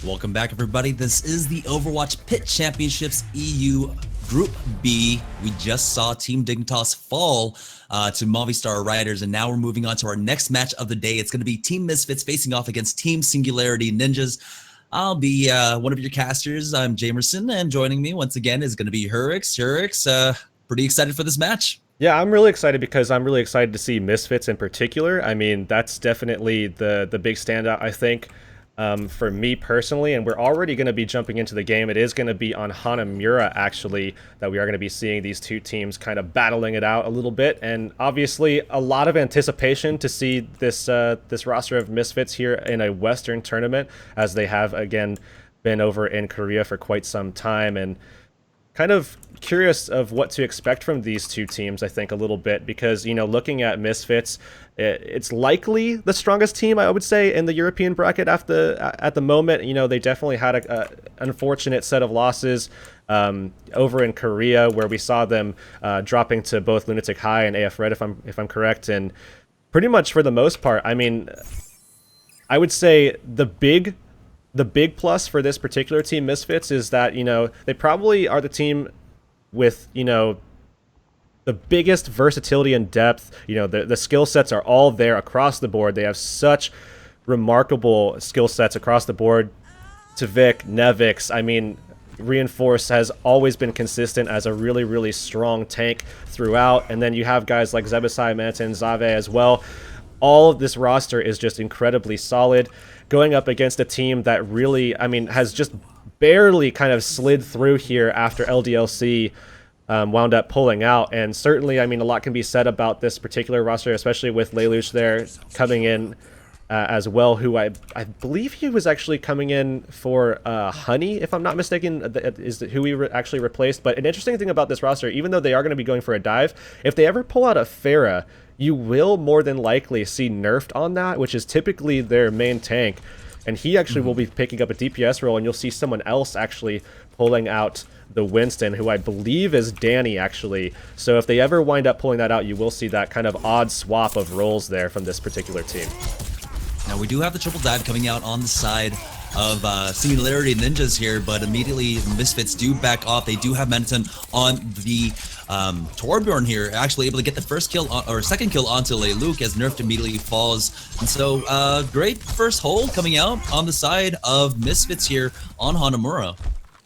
Welcome back, everybody. This is the Overwatch PIT Championships EU Group B. We just saw Team Dignitas fall to Movistar Riders, and now we're moving on to our next match of the day. It's going to be Team Misfits facing off against Team Singularity Ninjas. I'll be one of your casters. I'm Jamerson, and joining me once again is going to be Hurix. Hurix, pretty excited for this match. Yeah, I'm really excited because I'm really excited to see Misfits in particular. I mean, that's definitely the big standout, I think, for me personally. And we're already going to be jumping into the game. It is going to be on Hanamura, actually, that we are going to be seeing these two teams kind of battling it out a little bit. And obviously, a lot of anticipation to see this roster of Misfits here in a Western tournament, as they have, again, been over in Korea for quite some time. And kind of curious of what to expect from these two teams, I think, a little bit, because, you know, looking at Misfits, it's likely the strongest team, I would say, in the European bracket at the moment. You know, they definitely had an unfortunate set of losses over in Korea, where we saw them dropping to both Lunatic High and AF Red, if I'm correct. And pretty much for the most part, I mean, I would say the big plus for this particular team, Misfits, is that, you know, they probably are the team with, you know, the biggest versatility and depth. You know, the skill sets are all there across the board. They have such remarkable skill sets across the board. Tvik, Nevix, I mean, Reinforce has always been consistent as a really, really strong tank throughout. And then you have guys like Zebasai, Manta, and Zave as well. All of this roster is just incredibly solid, going up against a team that really, I mean, has just barely kind of slid through here after LDLC wound up pulling out. And certainly, I mean, a lot can be said about this particular roster, especially with Lelouch there coming in as well, who I believe he was actually coming in for Honey, if I'm not mistaken, is who he actually replaced. But an interesting thing about this roster, even though they are going to be going for a dive, if they ever pull out a Pharah, you will more than likely see nerfed on that, which is typically their main tank. And he actually will be picking up a DPS role, and you'll see someone else actually pulling out the Winston, who I believe is Danny, actually. So if they ever wind up pulling that out, you will see that kind of odd swap of roles there from this particular team. Now, we do have the triple dive coming out on the side of Singularity Ninjas here, but immediately Misfits do back off. They do have Menton on the Torbjorn here, actually able to get the first kill or second kill onto Lelouch as Nerfed immediately falls. And so great first hold coming out on the side of Misfits here on Hanamura.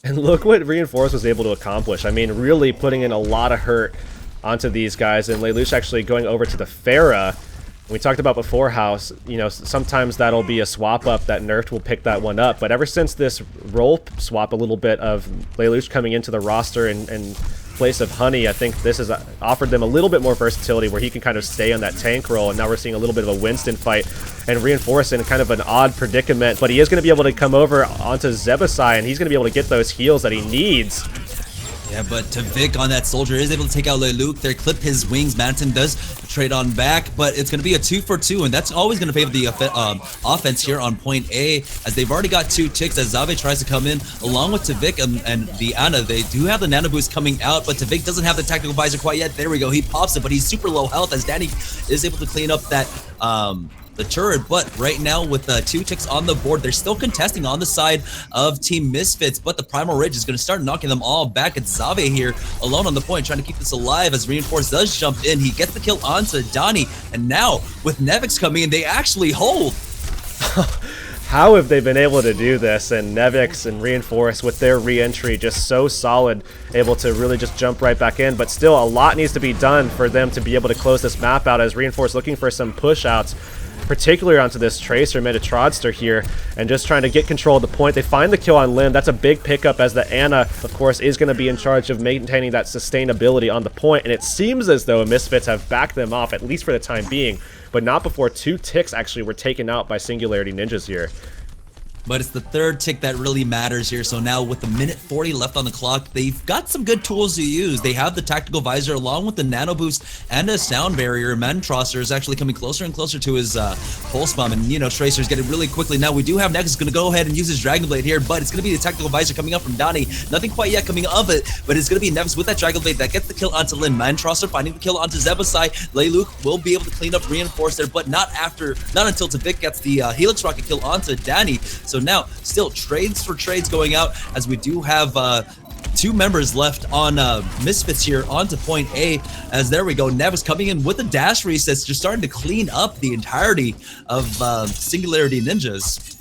And look what Reinforce was able to accomplish. I mean, really putting in a lot of hurt onto these guys, and Lelouch actually going over to the Pharah. We talked about before how, you know, sometimes that'll be a swap up that Nerfed will pick that one up. But ever since this role swap a little bit of Lelouch coming into the roster in place of Honey, I think this has offered them a little bit more versatility where he can kind of stay on that tank role. And now we're seeing a little bit of a Winston fight and Reinforce in kind of an odd predicament. But he is going to be able to come over onto Zebasai, and he's going to be able to get those heals that he needs. Yeah, but Tvik on that soldier is able to take out Lelouch there, clip his wings. Manton does trade on back, but it's going to be a 2-for-2, and that's always going to favor the offense here on point A, as they've already got two ticks as Zave tries to come in along with Tvik and the Ana. They do have the nano boost coming out, but Tvik doesn't have the tactical visor quite yet. There we go, he pops it, but he's super low health as Danny is able to clean up that the turret. But right now with two ticks on the board, they're still contesting on the side of Team Misfits, but the Primal Rage is going to start knocking them all back. It's Zave here alone on the point, trying to keep this alive as Reinforce does jump in. He gets the kill onto Donnie, and now with Nevix coming in, they actually hold. How have they been able to do this? And Nevix and Reinforce with their re-entry just so solid, able to really just jump right back in. But still, a lot needs to be done for them to be able to close this map out, as Reinforce looking for some push-outs, particularly onto this Tracer Metatrodster here, and just trying to get control of the point. They find the kill on Lim. That's a big pickup, as the Ana, of course, is going to be in charge of maintaining that sustainability on the point. And it seems as though Misfits have backed them off, at least for the time being, but not before two ticks actually were taken out by Singularity Ninjas here. But it's the third tick that really matters here. So now with a minute 40 left on the clock, they've got some good tools to use. They have the tactical visor along with the nano boost and a sound barrier. Mantrosser is actually coming closer and closer to his pulse bomb, and you know, Tracer's getting really quickly. Now we do have Nexus going to go ahead and use his Dragon Blade here, but it's going to be the tactical visor coming up from Donnie. Nothing quite yet coming of it, but it's going to be Nevis with that Dragon Blade that gets the kill onto Lin. Mantrosser finding the kill onto Zebasai. Lelouch will be able to clean up Reinforce there, but not until Tvik gets the Helix Rocket kill onto Danny. So So now, still trades for trades going out, as we do have 2 members left on Misfits here onto point A, as there we go. Nevis coming in with the dash resets, just starting to clean up the entirety of Singularity Ninjas.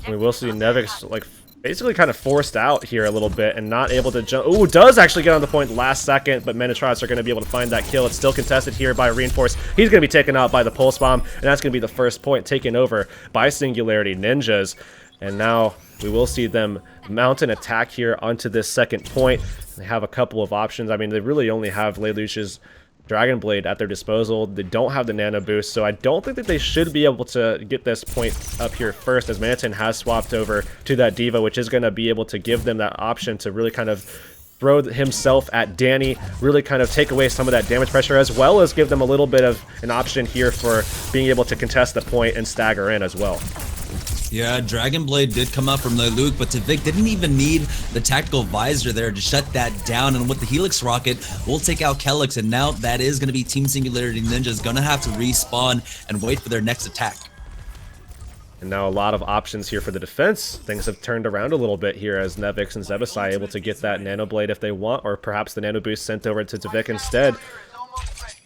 We will see Nevix like basically kind of forced out here a little bit and not able to jump. Ooh, does actually get on the point last second, but Menetrots are going to be able to find that kill. It's still contested here by Reinforce. He's going to be taken out by the Pulse Bomb, and that's going to be the first point taken over by Singularity Ninjas. And now we will see them mount an attack here onto this second point. They have a couple of options. I mean, they really only have Lelouch's Dragon Blade at their disposal. They don't have the Nano Boost, so I don't think that they should be able to get this point up here first, as Manton has swapped over to that Diva, which is going to be able to give them that option to really kind of throw himself at Danny, really kind of take away some of that damage pressure, as well as give them a little bit of an option here for being able to contest the point and stagger in as well. Yeah, Dragon Blade did come out from Lelouch, but Tavik didn't even need the tactical visor there to shut that down. And with the Helix Rocket, we'll take out Kelix, and now that is going to be Team Singularity Ninjas going to have to respawn and wait for their next attack. And now a lot of options here for the defense. Things have turned around a little bit here, as Nevix and Zebasai able to get that Nano Blade if they want, or perhaps the Nano Boost sent over to Tavik instead.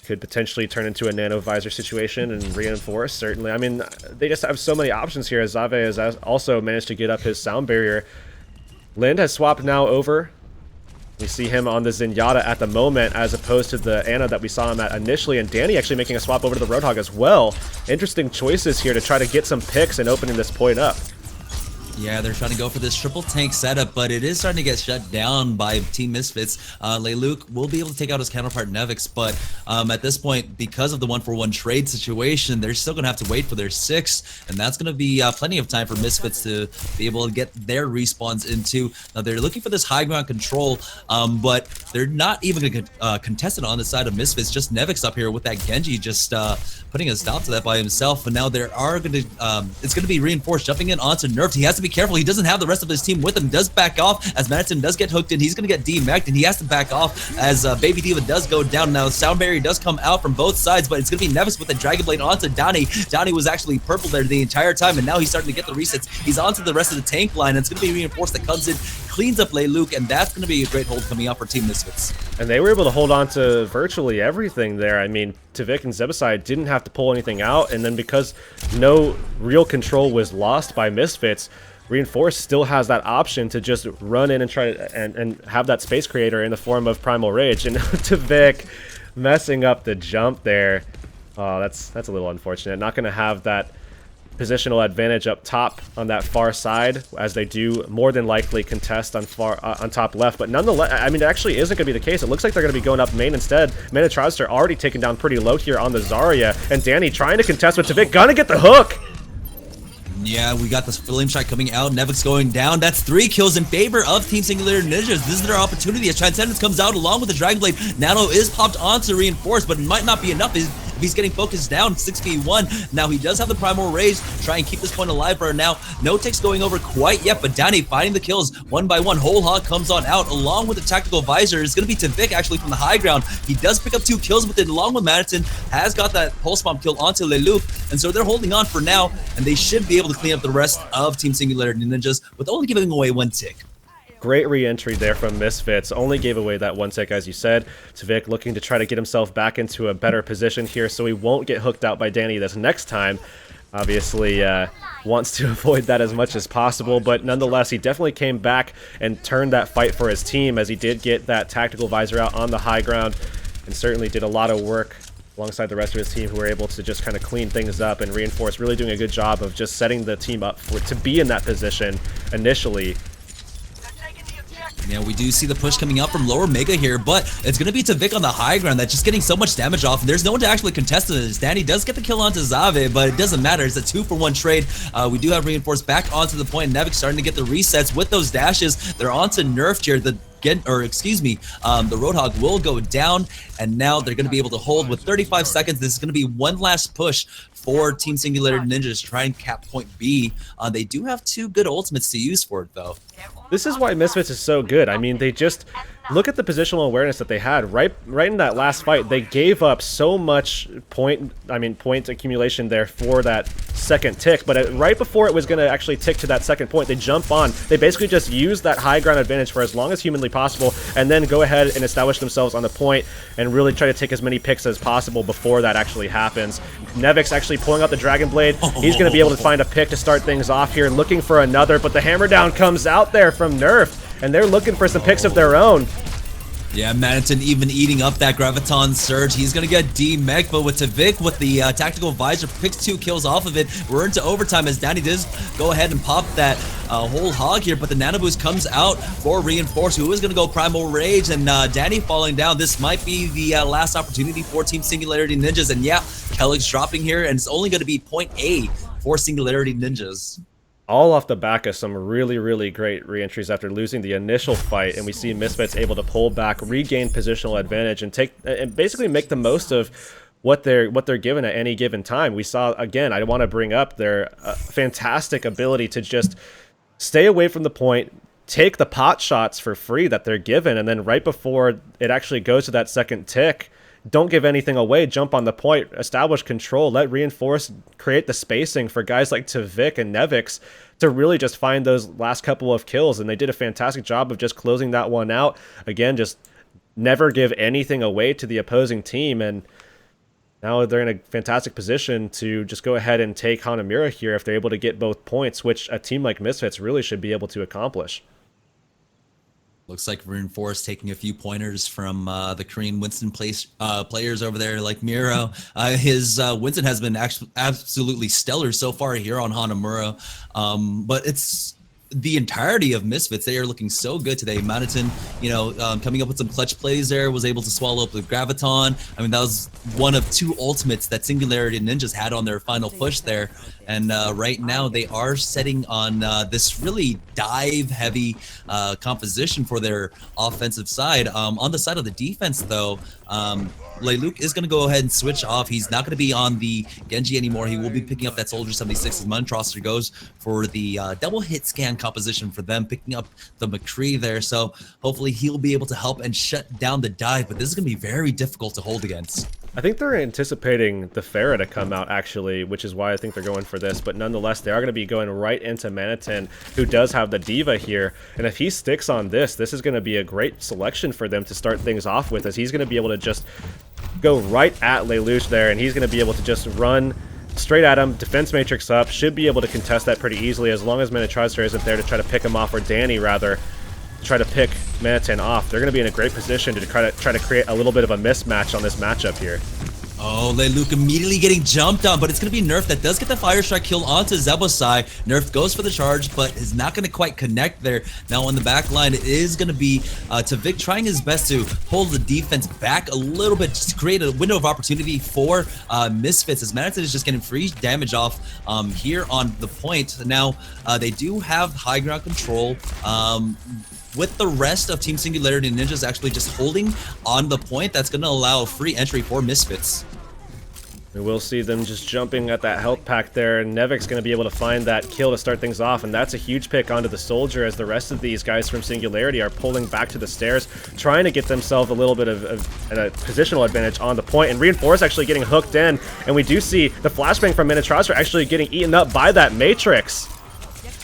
Could potentially turn into a Nano Visor situation and Reinforce, certainly. I mean, they just have so many options here, as Zave has also managed to get up his sound barrier. Lind has swapped now over. We see him on the Zenyatta at the moment, as opposed to the Ana that we saw him at initially, and Danny actually making a swap over to the Roadhog as well. Interesting choices here to try to get some picks and opening this point up. Yeah, they're trying to go for this triple tank setup, but it is starting to get shut down by Team Misfits. Lelouch will be able to take out his counterpart Nevix, but at this point, because of the 1-for-1 trade situation, they're still going to have to wait for their 6, and that's going to be plenty of time for Misfits to be able to get their respawns into. Now, they're looking for this high ground control, but they're not even going to contest it on the side of Misfits. Just Nevix up here with that Genji just putting a stop to that by himself, and now there are going to, it's going to be Reinforced jumping in onto Nerfed. He has to be careful. He doesn't have the rest of his team with him. Does back off as Madison does get hooked in. He's going to get DMAC'd, and he has to back off as Baby Diva does go down. Now, Sound Barrier does come out from both sides, but it's going to be Nevis with the Dragon Blade onto Donnie. Donnie was actually purple there the entire time, and now he's starting to get the resets. He's onto the rest of the tank line, and it's going to be Reinforced that comes in, cleans up Lelouch, and that's going to be a great hold coming out for Team Misfits. And they were able to hold on to virtually everything there. I mean, Tavik and Zebasai didn't have to pull anything out, and then because no real control was lost by Misfits, Reinforce still has that option to just run in and try to, and have that space creator in the form of Primal Rage. And Tavik messing up the jump there. Oh, that's a little unfortunate. Not going to have that positional advantage up top on that far side, as they do more than likely contest on on top left. But nonetheless, I mean, it actually isn't going to be the case. It looks like they're going to be going up main instead. Manitrazster already taken down pretty low here on the Zarya, and Danny trying to contest with Tavik. Gonna get the hook. Yeah, we got this flame shot coming out. Nevix going down. That's 3 kills in favor of Team Singularity Ninjas. This is their opportunity as Transcendence comes out along with the Dragon Blade. Nano is popped onto Reinforce, but it might not be enough if he's getting focused down. 6v1. Now he does have the Primal Rage. Try and keep this point alive for now. No ticks going over quite yet, but Danny finding the kills one by one. Whole Hog comes on out along with the Tactical Visor. It's going to be Tavik actually from the high ground. He does pick up 2 kills with it along with Madison. Has got that Pulse Bomb kill onto Lelouch, and so they're holding on for now, and they should be able to clean up the rest of Team Singularity Ninjas with only giving away 1 tick. Great re-entry there from Misfits. Only gave away that 1 tick, as you said. Tavik looking to try to get himself back into a better position here so he won't get hooked out by Danny this next time. Obviously wants to avoid that as much as possible, but nonetheless, he definitely came back and turned that fight for his team, as he did get that tactical visor out on the high ground, and certainly did a lot of work alongside the rest of his team, who were able to just kind of clean things up. And Reinforce really doing a good job of just setting the team up to be in that position initially. Yeah, we do see the push coming out from lower Mega here, but it's going to be Tavik on the high ground that's just getting so much damage off. There's no one to actually contest this. Danny does get the kill onto Zave, but it doesn't matter. It's a 2-for-1 trade. We do have Reinforced back onto the point. Nevik starting to get the resets with those dashes. They're onto Nerfed here. The Roadhog will go down, and now they're going to be able to hold with 35 seconds. This is going to be one last push for Team Singularity Ninjas to try and cap point B. They do have 2 good ultimates to use for it, though. This is why Misfits is so good. I mean, they just look at the positional awareness that they had right in that last fight. They gave up so much point accumulation there for that second tick, but right before it was going to actually tick to that second point, they jump on. They basically just use that high ground advantage for as long as humanly possible, and then go ahead and establish themselves on the point and really try to take as many picks as possible before that actually happens. Nevix actually pulling out the Dragon Blade. He's going to be able to find a pick to start things off here, looking for another, but the hammer down comes out there from Nerf, and they're looking for some picks of their own. Yeah, Manhattan even eating up that Graviton Surge. He's going to get D-Mech, but with Tavik with the Tactical Visor, picks 2 kills off of it. We're into overtime as Danny does go ahead and pop that whole hog here, but the Nano Boost comes out for Reinforce, who is going to go Primal Rage, and Danny falling down. This might be the last opportunity for Team Singularity Ninjas, and yeah, Kellick's dropping here, and it's only going to be point A for Singularity Ninjas. All off the back of some really great re-entries after losing the initial fight, and we see Misfits able to pull back, regain positional advantage, and basically make the most of what they're given at any given time. We saw, again, I want to bring up their fantastic ability to just stay away from the point, take the pot shots for free that they're given, and then right before it actually goes to that second tick, don't give anything away, jump on the point, establish control, let Reinforce create the spacing for guys like Tavik and Nevix to really just find those last couple of kills, and they did a fantastic job of just closing that one out. Again, just never give anything away to the opposing team, and now they're in a fantastic position to just go ahead and take Hanamura here if they're able to get both points, which a team like Misfits really should be able to accomplish. Looks like Reinforce taking a few pointers from the Korean Winston players over there, like Miro. His Winston has been absolutely stellar so far here on Hanamura, but it's the entirety of Misfits. They are looking so good today. Manhattan, coming up with some clutch plays there, was able to swallow up the Graviton. I mean, that was one of 2 ultimates that Singularity Ninjas had on their final push there. And right now they are setting on this really dive-heavy composition for their offensive side. On the side of the defense, though, Leyluk is going to go ahead and switch off. He's not going to be on the Genji anymore. He will be picking up that Soldier 76 as Muntroster goes for the double hit scan composition for them, picking up the McCree there. So hopefully he'll be able to help and shut down the dive, but this is going to be very difficult to hold against. I think they're anticipating the Pharah to come out, actually, which is why I think they're going for this. But nonetheless, they are going to be going right into Manhattan, who does have the Diva here. And if he sticks on this is going to be a great selection for them to start things off with, as he's going to be able to just go right at Lelouch there, and he's going to be able to just run straight at him, defense matrix up, should be able to contest that pretty easily as long as Minitraster isn't there to try to pick him off, or Danny, rather, try to pick Manhattan off. They're going to be in a great position to try to create a little bit of a mismatch on this matchup here. Oh, Leyluk immediately getting jumped on, but it's going to be Nerf that does get the Fire Strike kill onto Zebosai. Nerf goes for the charge, but is not going to quite connect there. Now on the back line, it is going to be Tavik trying his best to pull the defense back a little bit, just to create a window of opportunity for Misfits, as Manhattan is just getting free damage off here on the point. Now, they do have high ground control. With the rest of Team Singularity Ninjas actually just holding on the point, that's going to allow a free entry for Misfits. We will see them just jumping at that health pack there, and Nevik's going to be able to find that kill to start things off, and that's a huge pick onto the Soldier, as the rest of these guys from Singularity are pulling back to the stairs, trying to get themselves a little bit of a positional advantage on the point, and Reinforce actually getting hooked in, and we do see the flashbang from Minitraster actually getting eaten up by that Matrix.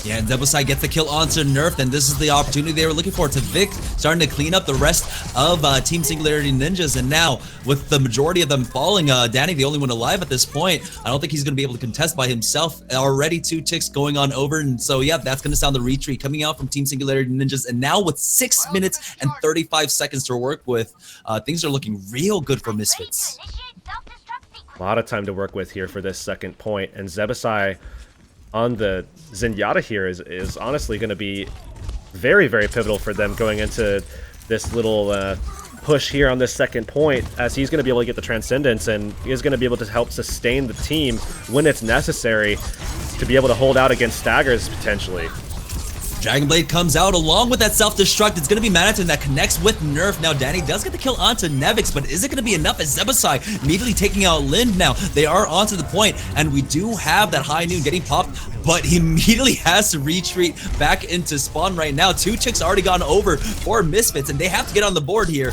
Yeah, and Zebosai gets the kill onto Nerf, and this is the opportunity they were looking for. Tavik starting to clean up the rest of Team Singularity Ninjas, and now with the majority of them falling, Danny the only one alive at this point, I don't think he's going to be able to contest by himself. Already 2 ticks going on over, and so yeah, that's going to sound the retreat coming out from Team Singularity Ninjas, and now with 6 minutes and 35 seconds to work with, things are looking real good for Misfits. A lot of time to work with here for this second point, and Zebosai on the Zenyatta here is honestly going to be very pivotal for them going into this little push here on this second point, as he's going to be able to get the Transcendence, and is going to be able to help sustain the team when it's necessary to be able to hold out against staggers potentially. Dragon Blade comes out along with that self-destruct. It's going to be Manhattan that connects with Nerf. Now, Danny does get the kill onto Nevix, but is it going to be enough as Zebosai immediately taking out Lind now? They are onto the point, and we do have that high noon getting popped, but he immediately has to retreat back into spawn right now. 2 ticks already gone over for Misfits, and they have to get on the board here,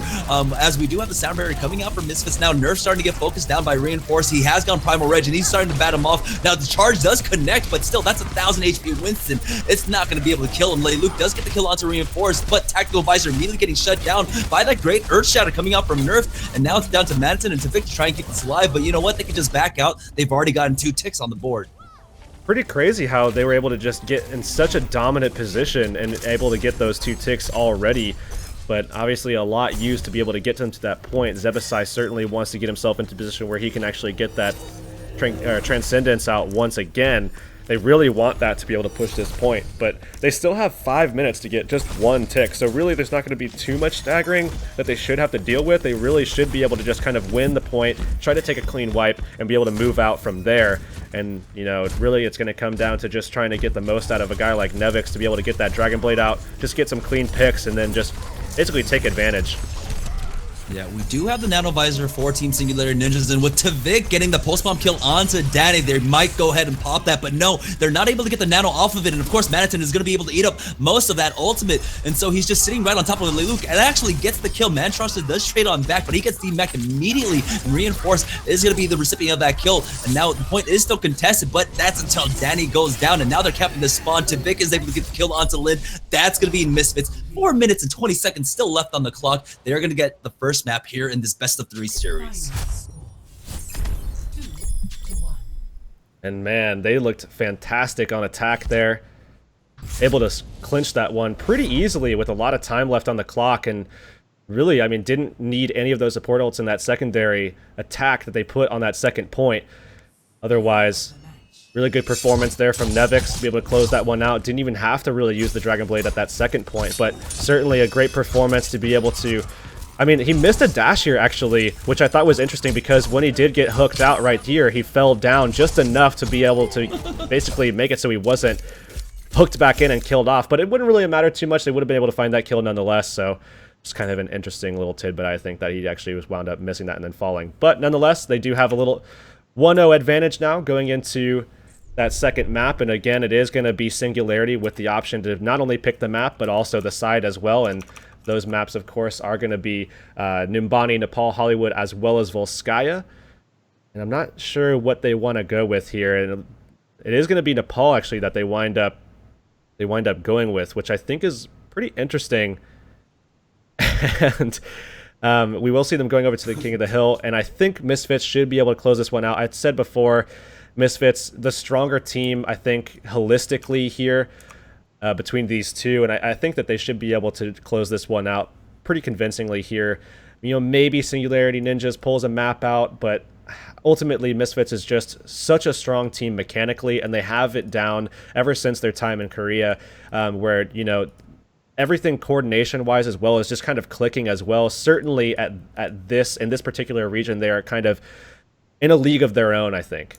as we do have the sound barrier coming out from Misfits now. Nerf starting to get focused down by Reinforce. He has gone Primal Reg, and he's starting to bat him off. Now, the charge does connect, but still, that's 1,000 HP Winston. It's not going to be able to kill him. Luke does get the kill onto Reinforce, but Tactical Visor immediately getting shut down by that great Earth Shatter coming out from Nerf, and now it's down to Madison and Tavik to try and keep this alive, but you know what? They can just back out. They've already gotten 2 ticks on the board. Pretty crazy how they were able to just get in such a dominant position and able to get those 2 ticks already, but obviously a lot used to be able to get them to that point. Zebasai certainly wants to get himself into a position where he can actually get that Transcendence out once again. They really want that to be able to push this point, but they still have 5 minutes to get just 1 tick, so really there's not going to be too much staggering that they should have to deal with. They really should be able to just kind of win the point, try to take a clean wipe, and be able to move out from there. And, you know, really it's going to come down to just trying to get the most out of a guy like Nevix to be able to get that Dragon Blade out, just get some clean picks, and then just basically take advantage. Yeah, we do have the Nano Visor for Team Singularity Ninjas, and with Tavik getting the post-bomb kill onto Danny, they might go ahead and pop that, but no, they're not able to get the Nano off of it, and of course, Maniton is going to be able to eat up most of that ultimate, and so he's just sitting right on top of Leluc, and actually gets the kill. Mantrusted does trade on back, but he gets D-Mech immediately, and Reinforce is going to be the recipient of that kill, and now the point is still contested, but that's until Danny goes down, and now they're capping the spawn. Tavik is able to get the kill onto Lin. That's going to be in Misfits. 4 minutes and 20 seconds still left on the clock. They're going to get the first map here in this best of 3 series. And man, they looked fantastic on attack there. Able to clinch that one pretty easily with a lot of time left on the clock, and really, I mean, didn't need any of those support ults in that secondary attack that they put on that second point. Otherwise, really good performance there from Nevix to be able to close that one out. Didn't even have to really use the Dragon Blade at that second point, but certainly a great performance to be able to... I mean, he missed a dash here, actually, which I thought was interesting because when he did get hooked out right here, he fell down just enough to be able to basically make it so he wasn't hooked back in and killed off. But it wouldn't really matter too much. They would have been able to find that kill nonetheless, so it's kind of an interesting little tidbit, I think, that he actually was wound up missing that and then falling. But nonetheless, they do have a little 1-0 advantage now going into that second map, and again, it is going to be Singularity with the option to not only pick the map, but also the side as well, and those maps, of course, are going to be Nimbani, Nepal, Hollywood, as well as Volskaya, and I'm not sure what they want to go with here, and it is going to be Nepal, actually, that they wind up going with, which I think is pretty interesting, and we will see them going over to the King of the Hill, and I think Misfits should be able to close this one out. I said before, Misfits, the stronger team, I think, holistically here between these two, and I think that they should be able to close this one out pretty convincingly here. You know, maybe Singularity Ninjas pulls a map out, but ultimately Misfits is just such a strong team mechanically, and they have it down ever since their time in Korea, where, you know, everything coordination-wise as well as just kind of clicking as well. Certainly in this particular region, they are kind of in a league of their own, I think.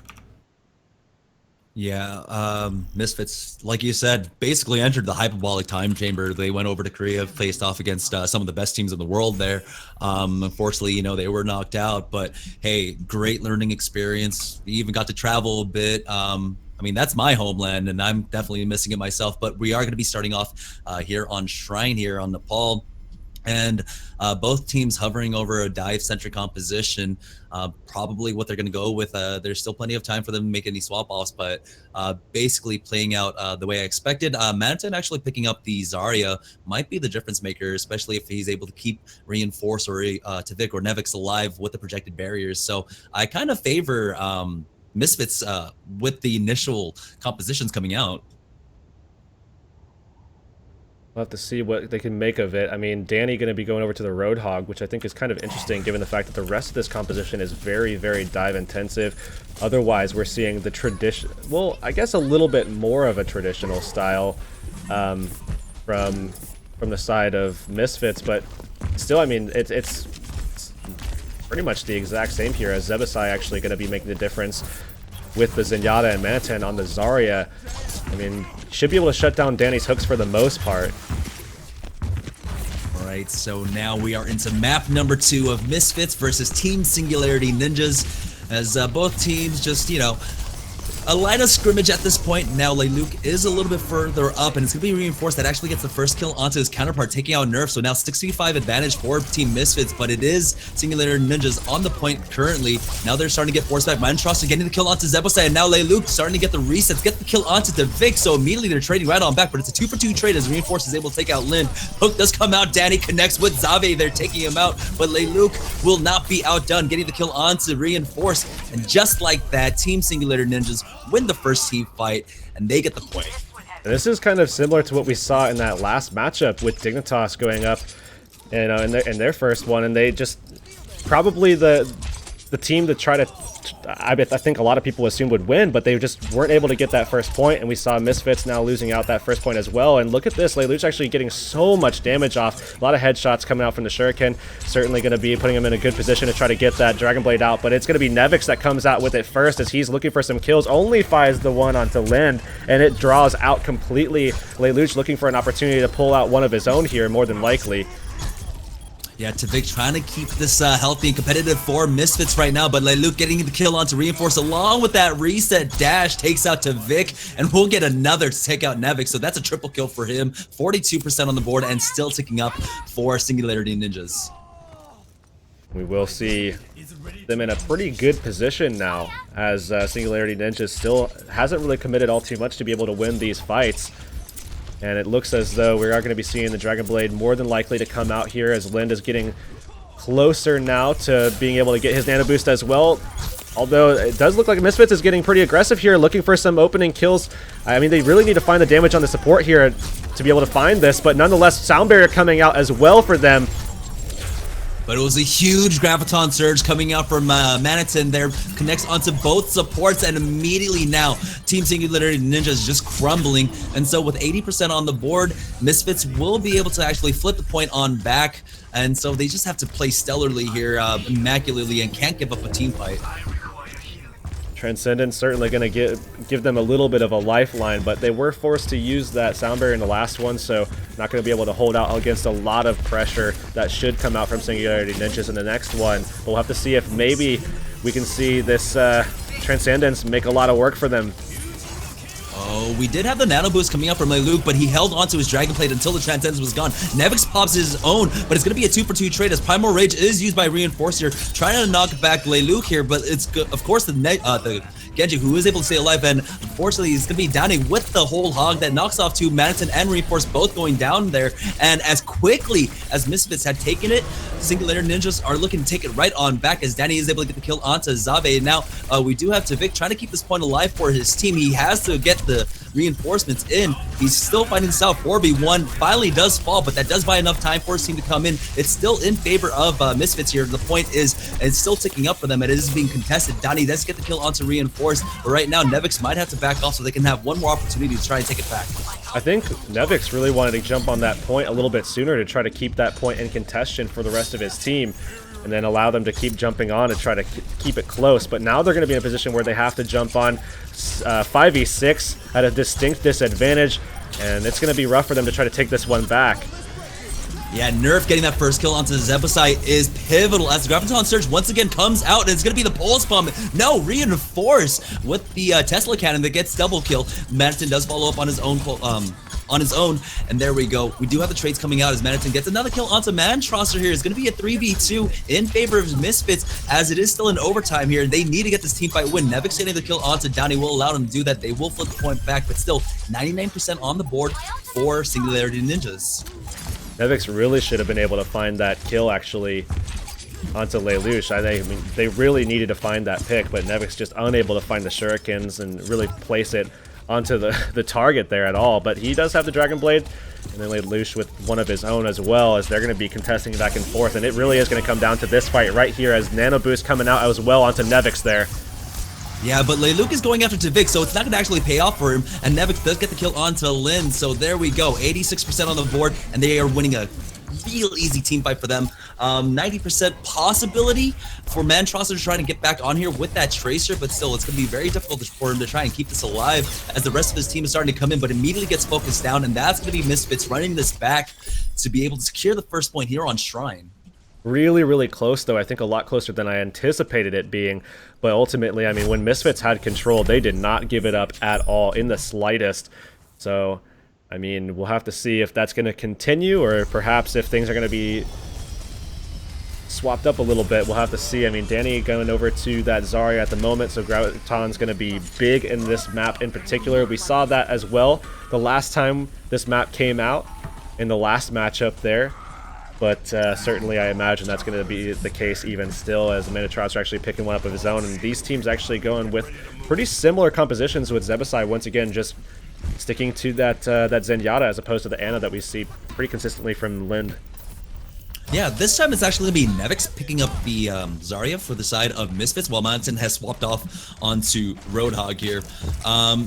Yeah, Misfits, like you said, basically entered the hyperbolic time chamber. They went over to Korea, faced off against some of the best teams in the world there. Unfortunately, you know, they were knocked out, but hey, great learning experience. We even got to travel a bit. I mean, that's my homeland, and I'm definitely missing it myself, but we are going to be starting off here on Shrine here on Nepal. And both teams hovering over a dive-centric composition. Probably what they're going to go with. There's still plenty of time for them to make any swap-offs, but basically playing out the way I expected. Manton actually picking up the Zarya might be the difference maker, especially if he's able to keep Reinforce or Tavik or Nevix alive with the projected barriers. So I kind of favor Misfits with the initial compositions coming out. We'll have to see what they can make of it. I mean, Danny going to be going over to the Roadhog, which I think is kind of interesting given the fact that the rest of this composition is very, very dive intensive. Otherwise, we're seeing the tradition, well, I guess a little bit more of a traditional style from the side of Misfits, but still, I mean, it's pretty much the exact same here, as Zebasai actually going to be making the difference with the Zenyatta and Manton on the Zarya. I mean, should be able to shut down Danny's hooks for the most part. All right, so now we are into map number 2 of Misfits versus Team Singularity Ninjas, as both teams just, you know, a line of scrimmage at this point. Now Leluc is a little bit further up, and it's going to be reinforced that actually gets the first kill onto his counterpart, taking out Nerf. So now 6v5 advantage for Team Misfits, but it is Singularity Ninjas on the point currently. Now they're starting to get forced back. Mantroster getting the kill onto Zebosai, and now Leluc starting to get the resets, get the kill onto Devik. So immediately they're trading right on back, but it's a 2-for-2 trade as Reinforce is able to take out Lin. Hook does come out. Danny connects with Zave. They're taking him out, but Leluc will not be outdone, getting the kill onto Reinforce. And just like that, Team Singularity Ninjas win the first team fight, and they get the point. This is kind of similar to what we saw in that last matchup with Dignitas going up, you know, in their first one, and they just probably the team to try to, I think a lot of people assumed would win, but they just weren't able to get that first point, and we saw Misfits now losing out that first point as well. And look at this, Lelouch actually getting so much damage off. A lot of headshots coming out from the Shuriken, certainly going to be putting him in a good position to try to get that Dragon Blade out, but it's going to be Nevix that comes out with it first as he's looking for some kills, only finds the one onto Lind, and it draws out completely. Lelouch looking for an opportunity to pull out one of his own here, more than likely. Yeah, Tavik trying to keep this healthy and competitive for Misfits right now, but Leluc getting the kill onto Reinforce along with that reset dash takes out Tavik, and we'll get another to take out Nevik, so that's a triple kill for him. 42% on the board and still ticking up for Singularity Ninjas. We will see them in a pretty good position now, as Singularity Ninjas still hasn't really committed all too much to be able to win these fights. And it looks as though we are going to be seeing the Dragon Blade more than likely to come out here, as Lind is getting closer now to being able to get his nano boost as well. Although it does look like Misfits is getting pretty aggressive here, looking for some opening kills. I mean, they really need to find the damage on the support here to be able to find this, but nonetheless, Sound Barrier coming out as well for them. But it was a huge Graviton Surge coming out from Maniton there, connects onto both supports, and immediately now Team Singularity Ninja is just crumbling. And so with 80% on the board, Misfits will be able to actually flip the point on back. And so they just have to play stellarly here, immaculately, and can't give up a team fight. Transcendence certainly going to give them a little bit of a lifeline, but they were forced to use that Sound Barrier in the last one, so not going to be able to hold out against a lot of pressure that should come out from Singularity Ninjas in the next one. We'll have to see if maybe we can see this Transcendence make a lot of work for them. Oh, we did have the nano boost coming out from Leluc, but he held onto his Dragon Blade until the Transcendence was gone. Nevix pops his own, but it's going to be a 2-for-2 trade as Primal Rage is used by Reinforce here, trying to knock back Leluc here, but it's, of course, the Genji, who is able to stay alive, and unfortunately he's going to be downing with the whole hog that knocks off two. Maniton and Reinforce both going down there, and as quickly as Misfits had taken it, Singularity Ninjas are looking to take it right on back as Danny is able to get the kill onto Zave. Now, we do have Tavik trying to keep this point alive for his team. He has to get the reinforcements in. He's still fighting himself. 4v1 finally does fall, but that does buy enough time for his team to come in. It's still in favor of Misfits here. The point is, it's still ticking up for them. It is being contested. Danny does get the kill onto Reinforce, but right now Nevix might have to back off so they can have one more opportunity to try and take it back. I think Nevix really wanted to jump on that point a little bit sooner to try to keep that point in contention for the rest of his team, and then allow them to keep jumping on and try to keep it close. But now they're going to be in a position where they have to jump on 5v6 at a distinct disadvantage, and it's going to be rough for them to try to take this one back. Yeah, Nerf getting that first kill onto Zebosai is pivotal as the Graviton Surge once again comes out, and it's going to be the Pulse Bomb. No, Reinforce with the Tesla Cannon that gets double kill. Maniton does follow up on his own and there we go. We do have the trades coming out as Maniton gets another kill onto Mantroster here. It's going to be a 3v2 in favor of Misfits, as it is still in overtime here. They need to get this team fight win. Nevix getting the kill onto Downey will allow them to do that. They will flip the point back, but still 99% on the board for Singularity Ninjas. Nevix really should have been able to find that kill actually onto Lelouch. I mean, they really needed to find that pick, but Nevix just unable to find the shurikens and really place it onto the target there at all. But he does have the Dragon Blade, and then Lelouch with one of his own as well, as they're going to be contesting back and forth, and it really is going to come down to this fight right here as Nano Boost coming out as well onto Nevix there. Yeah, but Leluc is going after Tavik, so it's not going to actually pay off for him, and Nevix does get the kill onto Lin, so there we go, 86% on the board, and they are winning a real easy team fight for them. 90% possibility for Mantroster to try to get back on here with that Tracer, but still, it's going to be very difficult for him to try and keep this alive as the rest of his team is starting to come in, but immediately gets focused down, and that's going to be Misfits running this back to be able to secure the first point here on Shrine. Really, really close, though. I think a lot closer than I anticipated it being. But ultimately, I mean, when Misfits had control, they did not give it up at all in the slightest. So, I mean, we'll have to see if that's going to continue, or perhaps if things are going to be swapped up a little bit. We'll have to see. I mean, Danny going over to that Zarya at the moment, so Graviton's going to be big in this map in particular. We saw that as well the last time this map came out in the last matchup there. But certainly I imagine that's going to be the case even still, as Minotaur's are actually picking one up of his own, and these teams actually going with pretty similar compositions, with Zebasai once again just sticking to that that Zenyatta as opposed to the Ana that we see pretty consistently from Lind. Yeah, this time it's actually going to be Nevix picking up the Zarya for the side of Misfits, while Manson has swapped off onto Roadhog here.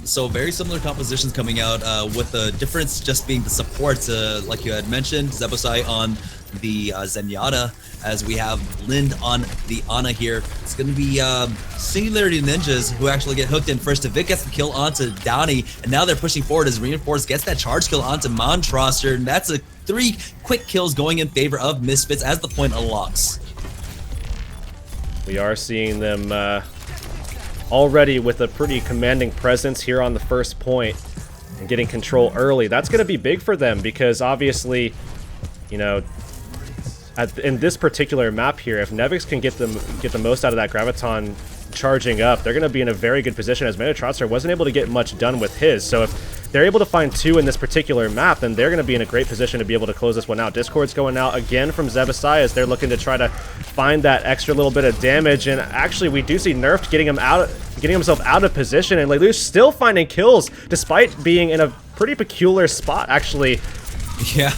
So very similar compositions coming out, with the difference just being the support, like you had mentioned, Zebasai on the Zenyatta, as we have Lind on the Ana here. It's going to be Singularity Ninjas who actually get hooked in first. Vic gets the kill onto Downey, and now they're pushing forward as Reinforce gets that charge kill onto Montrosser, and that's a 3 quick kills going in favor of Misfits as the point unlocks. We are seeing them already with a pretty commanding presence here on the first point and getting control early. That's going to be big for them because obviously, you know, in this particular map here, if Nevix can get the most out of that Graviton charging up, they're going to be in a very good position, as Minotaur wasn't able to get much done with his. So if they're able to find 2 in this particular map, then they're going to be in a great position to be able to close this one out. Discord's going out again from Zebasai as they're looking to try to find that extra little bit of damage, and actually we do see Nerfed getting himself out of position, and Lelouch still finding kills despite being in a pretty peculiar spot, actually. Yeah.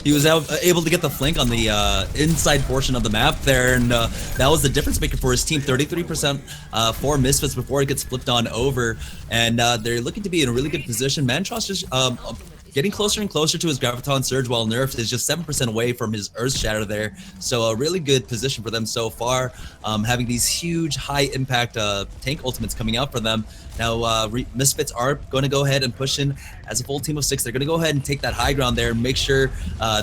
He was able to get the flank on the inside portion of the map there, and that was the difference maker for his team. 33% for Misfits before it gets flipped on over, and they're looking to be in a really good position. Mantros just getting closer and closer to his Graviton Surge, while Nerfed is just 7% away from his Earth Shatter there. So a really good position for them so far, having these huge high impact tank ultimates coming out for them. Now, Misfits are going to go ahead and push in as a full team of 6. They're going to go ahead and take that high ground there and make sure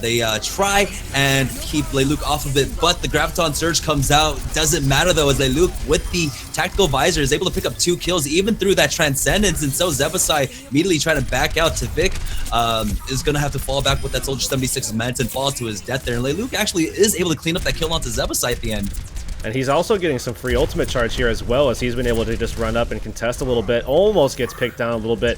they try and keep Lelouch off of it. But the Graviton Surge comes out. Doesn't matter, though, as Lelouch, with the Tactical Visor, is able to pick up 2 kills, even through that Transcendence. And so Zebasai immediately trying to back out to Vic. Is going to have to fall back with that Soldier 76 Mant and fall to his death there. And Lelouch actually is able to clean up that kill onto Zebasai at the end. And he's also getting some free ultimate charge here as well, as he's been able to just run up and contest a little bit. Almost gets picked down a little bit.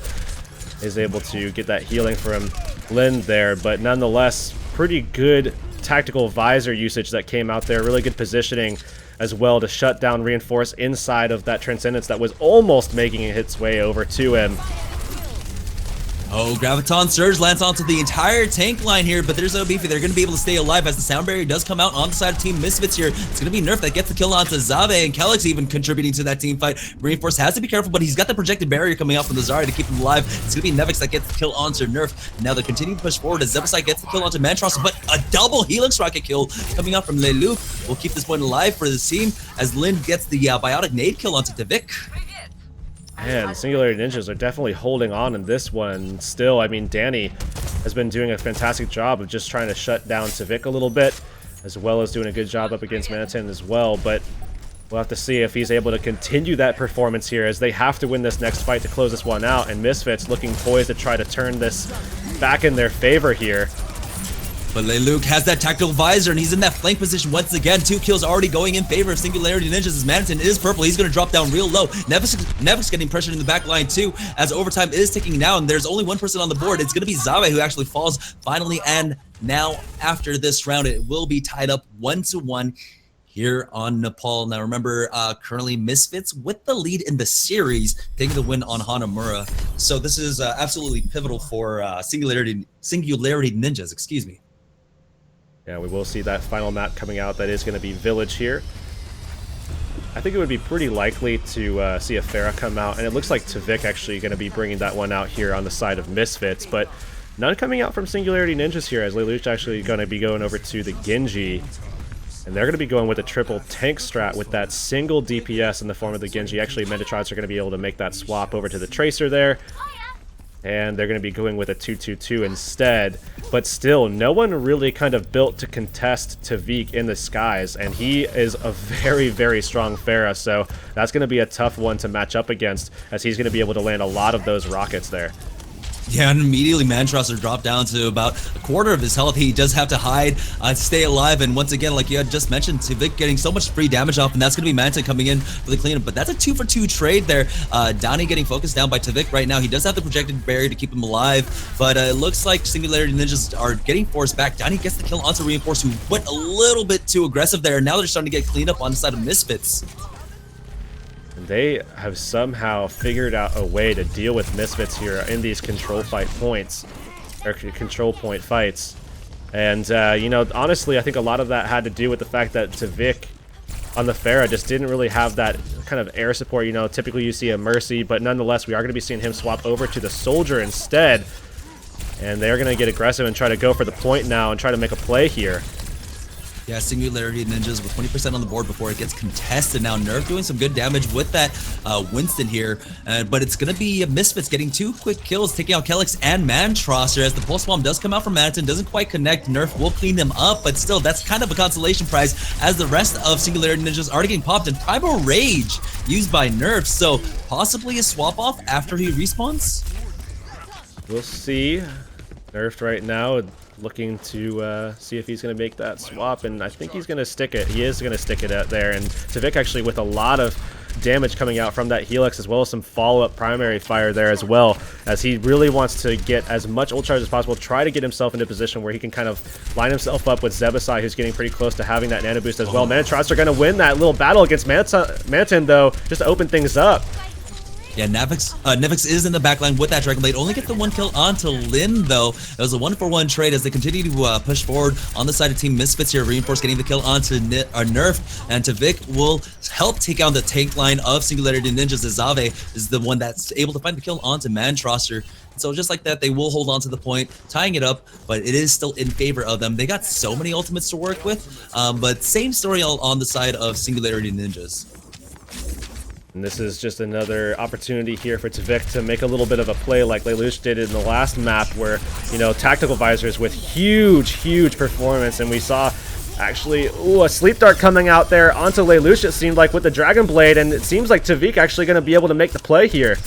Is able to get that healing from Lind there. But nonetheless, pretty good tactical visor usage that came out there. Really good positioning as well to shut down Reinforce inside of that Transcendence that was almost making its way over to him. Oh, Graviton Surge lands onto the entire tank line here, but there's no beefy. They're going to be able to stay alive as the sound barrier does come out on the side of Team Misfits here. It's going to be Nerf that gets the kill onto Zabe, and Kellex even contributing to that team fight. Reinforce has to be careful, but he's got the projected barrier coming out from the Zarya to keep him alive. It's going to be Nevix that gets the kill onto Nerf. Now they're continuing to push forward as Zebasai gets the kill onto Mantros, but a double Helix Rocket kill coming out from Lelouch will keep this point alive for this team as Lind gets the Biotic Nade kill onto Devik. Man, Singularity Ninjas are definitely holding on in this one still. I mean, Danny has been doing a fantastic job of just trying to shut down Tvik a little bit, as well as doing a good job up against Manatan as well. But we'll have to see if he's able to continue that performance here, as they have to win this next fight to close this one out. And Misfits looking poised to try to turn this back in their favor here. But Lelouch has that tactical visor, and he's in that flank position once again. 2 kills already going in favor of Singularity Ninjas as Manatan is purple. He's going to drop down real low. Nevix getting pressured in the back line too, as overtime is ticking down. There's only one person on the board. It's going to be Zabe who actually falls finally, and now after this round, it will be tied up 1-1 here on Nepal. Now remember, currently Misfits with the lead in the series, taking the win on Hanamura. So this is absolutely pivotal for Singularity Ninjas, excuse me. Yeah, we will see that final map coming out. That is going to be Village here. I think it would be pretty likely to see a Pharah come out, and it looks like Tvik actually going to be bringing that one out here on the side of Misfits, but none coming out from Singularity Ninjas here, as Lelouch actually going to be going over to the Genji, and they're going to be going with a triple tank strat with that single DPS in the form of the Genji. Actually, Metatrots are going to be able to make that swap over to the Tracer there. And they're going to be going with a 2-2-2 instead. But still, no one really kind of built to contest Tavik in the skies. And he is a very, very strong Pharah. So that's going to be a tough one to match up against, as he's going to be able to land a lot of those rockets there. Yeah, and immediately Mantrosser dropped down to about a quarter of his health. He does have to hide, stay alive, and once again, like you had just mentioned, Tavik getting so much free damage off, and that's going to be Manta coming in for the cleanup. But that's a 2-for-2 trade there. Donnie getting focused down by Tavik right now. He does have the projected barrier to keep him alive, but it looks like Singularity Ninjas are getting forced back. Donnie gets the kill onto Reinforce, who went a little bit too aggressive there, and now they're starting to get cleaned up on the side of Misfits. They have somehow figured out a way to deal with Misfits here in these control fight points, or control point fights. And, you know, honestly, I think a lot of that had to do with the fact that Tavik on the Pharah just didn't really have that kind of air support. You know, typically you see a Mercy, but nonetheless, we are going to be seeing him swap over to the Soldier instead. And they're going to get aggressive and try to go for the point now and try to make a play here. Yeah, Singularity Ninjas with 20% on the board before it gets contested. Now Nerf doing some good damage with that Winston here, but it's going to be Misfits getting 2 quick kills, taking out Kelix and Mantrosser as the Pulse Bomb does come out from Manton. Doesn't quite connect. Nerf will clean them up, but still, that's kind of a consolation prize as the rest of Singularity Ninjas already getting popped, and Primal Rage used by Nerf, so possibly a swap off after he respawns? We'll see. Nerfed right now, looking to see if he's going to make that swap, and I think he's going to stick it. He is going to stick it out there, and Tavik actually with a lot of damage coming out from that Helix, as well as some follow-up primary fire there as well, as he really wants to get as much ult charge as possible, try to get himself into a position where he can kind of line himself up with Zebasai, who's getting pretty close to having that nano boost as well. Mantrosser going to win that little battle against Manton, though, just to open things up. Yeah, Nivix is in the backline with that Dragon Blade. Only get the 1 kill onto Lin, though. It was a 1-for-1 trade as they continue to push forward on the side of Team Misfits here. Reinforce getting the kill onto Nerf, and Tavik will help take out the tank line of Singularity Ninjas. Zave is the one that's able to find the kill onto Mantrosser. So just like that, they will hold on to the point, tying it up, but it is still in favor of them. They got so many ultimates to work with, but same story on the side of Singularity Ninjas. And this is just another opportunity here for Tavik to make a little bit of a play like Lelouch did in the last map where, you know, tactical visors with huge performance. And we saw actually, a sleep dart coming out there onto Lelouch, it seemed like, with the Dragon Blade. And it seems like Tavik actually going to be able to make the play here.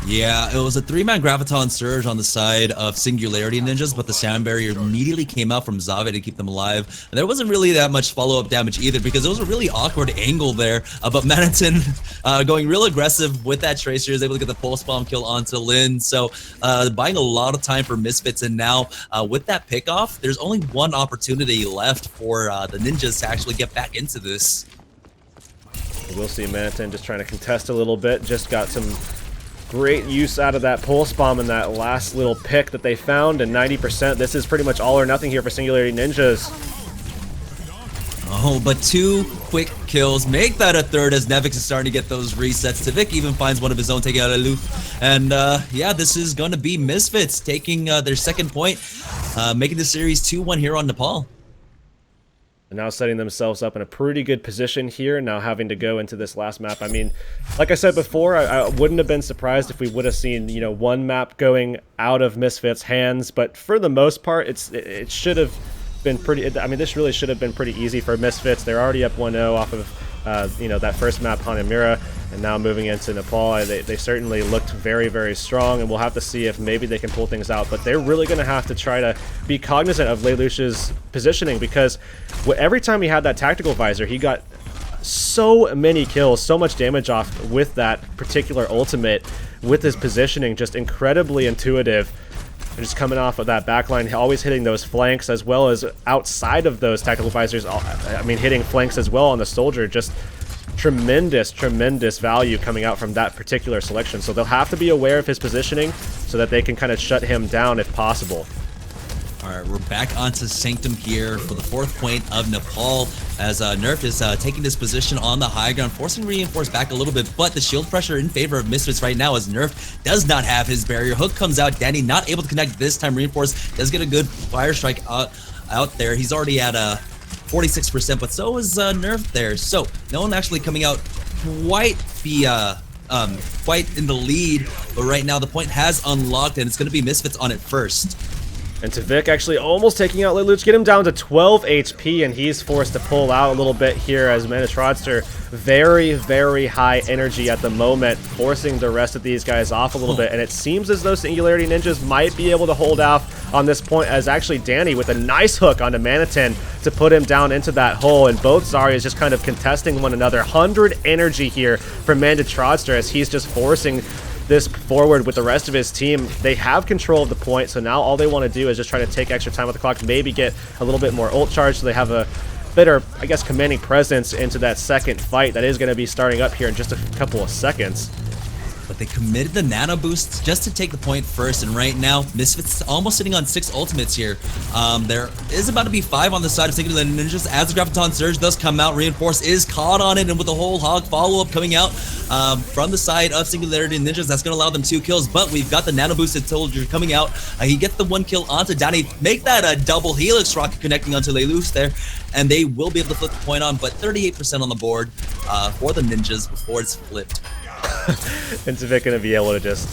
Yeah, it was a 3-man Graviton Surge on the side of Singularity Ninjas, but the sound barrier immediately came out from Zave to keep them alive. And there wasn't really that much follow-up damage either, because it was a really awkward angle there. But Manhattan going real aggressive with that Tracer, is able to get the Pulse Bomb kill onto Lin. So buying a lot of time for Misfits, and now with that pick-off, there's only one opportunity left for the Ninjas to actually get back into this. We'll see Manhattan just trying to contest a little bit, just got some great use out of that Pulse Bomb and that last little pick that they found, and 90%. This is pretty much all or nothing here for Singularity Ninjas. Oh, but 2 quick kills make that a third as Nevix is starting to get those resets. Tavik even finds one of his own, taking out Aloof. And yeah, this is going to be Misfits taking their second point, making the series 2-1 here on Nepal. And now setting themselves up in a pretty good position here, now having to go into this last map. I mean, like I said before, I wouldn't have been surprised if we would have seen, you know, one map going out of Misfits' hands, but for the most part, it should have been pretty, I mean, this really should have been pretty easy for Misfits. They're already up 1-0 off of, you know, that first map, Hanamura, and now moving into Nepal. They certainly looked very strong, and we'll have to see if maybe they can pull things out, but they're really going to have to try to be cognizant of Lelouch's positioning, because every time he had that tactical visor, he got so many kills, so much damage off with that particular ultimate, with his positioning just incredibly intuitive. Just coming off of that backline, always hitting those flanks, as well as outside of those tactical visors, I mean, hitting flanks as well on the Soldier. Just tremendous value coming out from that particular selection. So they'll have to be aware of his positioning so that they can kind of shut him down if possible. All right, we're back onto Sanctum here for the 4th point of Nepal, as Nerf is taking this position on the high ground, forcing Reinforce back a little bit, but the shield pressure in favor of Misfits right now, as Nerf does not have his barrier. Hook comes out, Danny not able to connect this time. Reinforce does get a good fire strike out there. He's already at 46%, but so is Nerf there. So no one actually coming out quite quite in the lead, but right now the point has unlocked, and it's going to be Misfits on it first. And Tavik actually almost taking out Lelouch, get him down to 12 HP, and he's forced to pull out a little bit here as Manitrodster very, very high energy at the moment, forcing the rest of these guys off a little bit. And it seems as though Singularity Ninjas might be able to hold off on this point, as actually Danny with a nice hook onto Manitin to put him down into that hole. And both Zarya's just kind of contesting one another. 100 energy here from Manitrodster as he's just forcing this forward with the rest of his team. They have control of the point, so now all they want to do is just try to take extra time with the clock, maybe get a little bit more ult charge so they have a better, I guess, commanding presence into that second fight that is going to be starting up here in just a couple of seconds. But they committed the nano boosts just to take the point first, and right now Misfits almost sitting on 6 ultimates here. There is about to be 5 on the side of Singularity Ninjas as the Graviton Surge does come out. Reinforce is caught on it, and with the whole hog follow-up coming out from the side of Singularity Ninjas, that's going to allow them 2 kills, but we've got the nano boosted soldier coming out. He gets the 1 kill onto Danny, make that a double helix rocket connecting onto Lelouch there, and they will be able to flip the point on, but 38% on the board for the Ninjas before it's flipped. And Tavik going to be able to just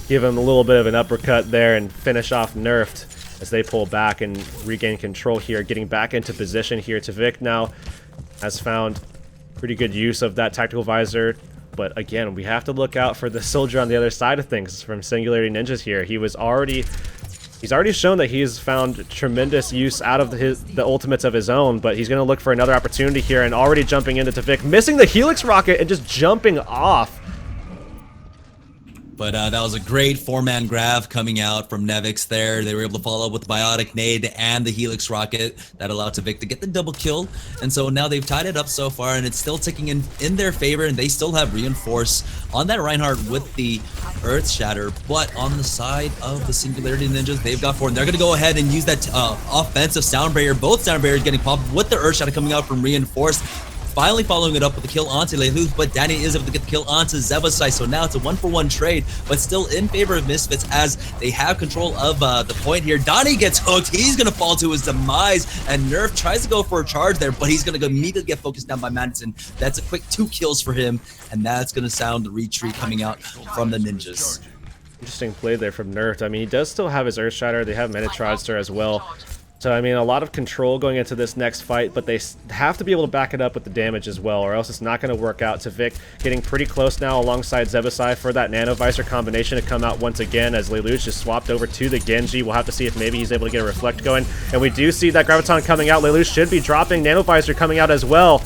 give him a little bit of an uppercut there and finish off Nerfed as they pull back and regain control here, getting back into position here. Tavik now has found pretty good use of that tactical visor, but again, we have to look out for the soldier on the other side of things from Singularity Ninjas here. He's already shown that he's found tremendous use out of the ultimates of his own, but he's going to look for another opportunity here and already jumping into Tavik, missing the helix rocket and just jumping off. But that was a great 4-man grab coming out from Nevix there. They were able to follow up with the Biotic Nade and the Helix Rocket that allowed Tavik to get the double kill. And so now they've tied it up so far, and it's still ticking in their favor, and they still have Reinforce on that Reinhardt with the Earth Shatter. But on the side of the Singularity Ninjas, they've got 4, and they're going to go ahead and use that offensive Sound Barrier. Both Sound Barriers getting popped with the Earth Shatter coming out from Reinforce. Finally following it up with a kill onto Lelouch, but Danny is able to get the kill onto Zebasai, so now it's a 1-for-1 trade, but still in favor of Misfits as they have control of the point here. Donnie gets hooked, he's going to fall to his demise, and Nerf tries to go for a charge there, but he's going to immediately get focused down by Madison. That's a quick 2 kills for him, and that's going to sound the retreat coming out from the Ninjas. Interesting play there from Nerf. I mean, he does still have his Earth Shatter, they have Manitrodster as well. So, I mean, a lot of control going into this next fight, but they have to be able to back it up with the damage as well, or else it's not going to work out. Tavik getting pretty close now alongside Zebasai for that Nano Visor combination to come out once again as Lelouch just swapped over to the Genji. We'll have to see if maybe he's able to get a Reflect going. And we do see that Graviton coming out. Lelouch should be dropping. Nano Visor coming out as well.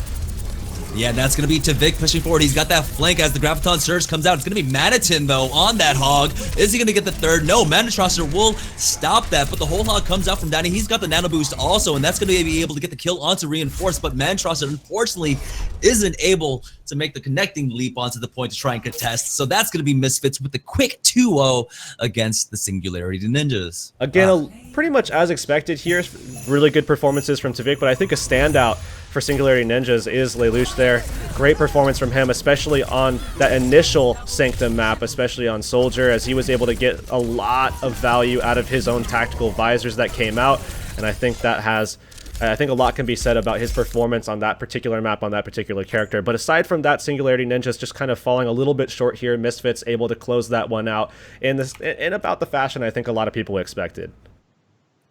Yeah, that's going to be Tavik pushing forward. He's got that flank as the Graviton Surge comes out. It's going to be Manitin, though, on that Hog. Is he going to get the third? No, Manitrodster will stop that, but the whole Hog comes out from Danny. He's got the Nano Boost also, and that's going to be able to get the kill onto Reinforce, but Manitrodster, unfortunately, isn't able to make the connecting leap onto the point to try and contest. So that's going to be Misfits with the quick 2-0 against the Singularity Ninjas. Again, pretty much as expected here. Really good performances from Tavik, but I think a standout for Singularity Ninjas is Lelouch there. Great performance from him, especially on that initial Sanctum map, especially on Soldier, as he was able to get a lot of value out of his own tactical visors that came out. And I think that has... I think a lot can be said about his performance on that particular map, on that particular character. But aside from that, Singularity Ninjas just kind of falling a little bit short here. Misfits able to close that one out in about the fashion I think a lot of people expected.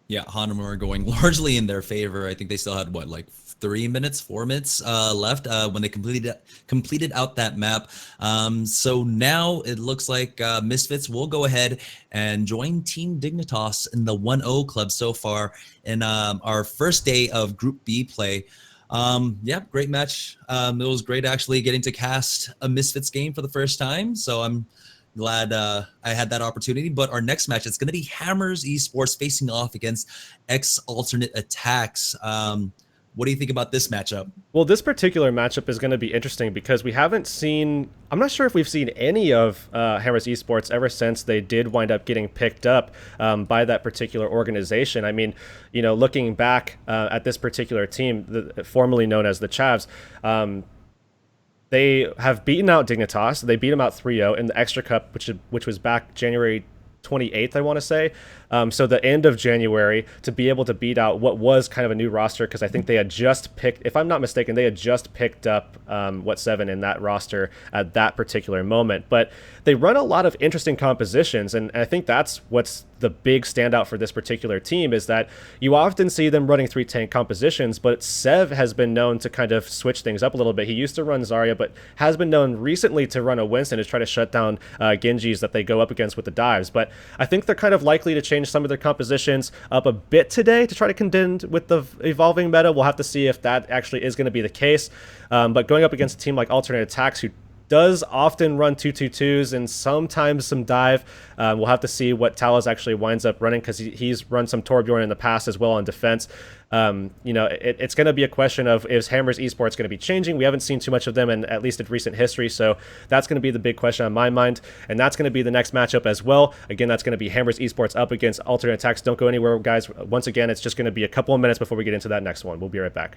Yeah, Hanamura going largely in their favor. I think they still had, what, like 4 minutes left when they completed out that map. So now it looks like Misfits will go ahead and join Team Dignitas in the 1-0 club so far in our first day of Group B play. Yeah, great match. It was great actually getting to cast a Misfits game for the first time. So I'm glad I had that opportunity. But our next match, it's going to be Hammers Esports facing off against X Alternate Attacks. What do you think about this matchup? Well, this particular matchup is going to be interesting because we haven't seen... I'm not sure if we've seen any of Hammers Esports ever since they did wind up getting picked up by that particular organization. I mean, you know, looking back at this particular team, formerly known as the Chavs, they have beaten out Dignitas. They beat them out 3-0 in the Extra Cup, which was back January 28th, I want to say. So the end of January, to be able to beat out what was kind of a new roster, because I think they had just picked, if I'm not mistaken, they had just picked up Seven in that roster at that particular moment. But they run a lot of interesting compositions, and I think that's what's the big standout for this particular team, is that you often see them running 3-tank compositions, but Sev has been known to kind of switch things up a little bit. He used to run Zarya, but has been known recently to run a Winston to try to shut down Genjis that they go up against with the dives. But I think they're kind of likely to change some of their compositions up a bit today to try to contend with the evolving meta. We'll have to see if that actually is going to be the case. But going up against a team like Alternate Attacks, who does often run 2-2-2s and sometimes some dive. We'll have to see what Talos actually winds up running, because he's run some Torbjorn in the past as well on defense. It's going to be a question of, is Hammers Esports going to be changing? We haven't seen too much of them in at least in recent history, so that's going to be the big question on my mind, and that's going to be the next matchup as well. Again, that's going to be Hammers Esports up against Alternate Attacks. Don't go anywhere, guys. Once again, it's just going to be a couple of minutes before we get into that next one. We'll be right back.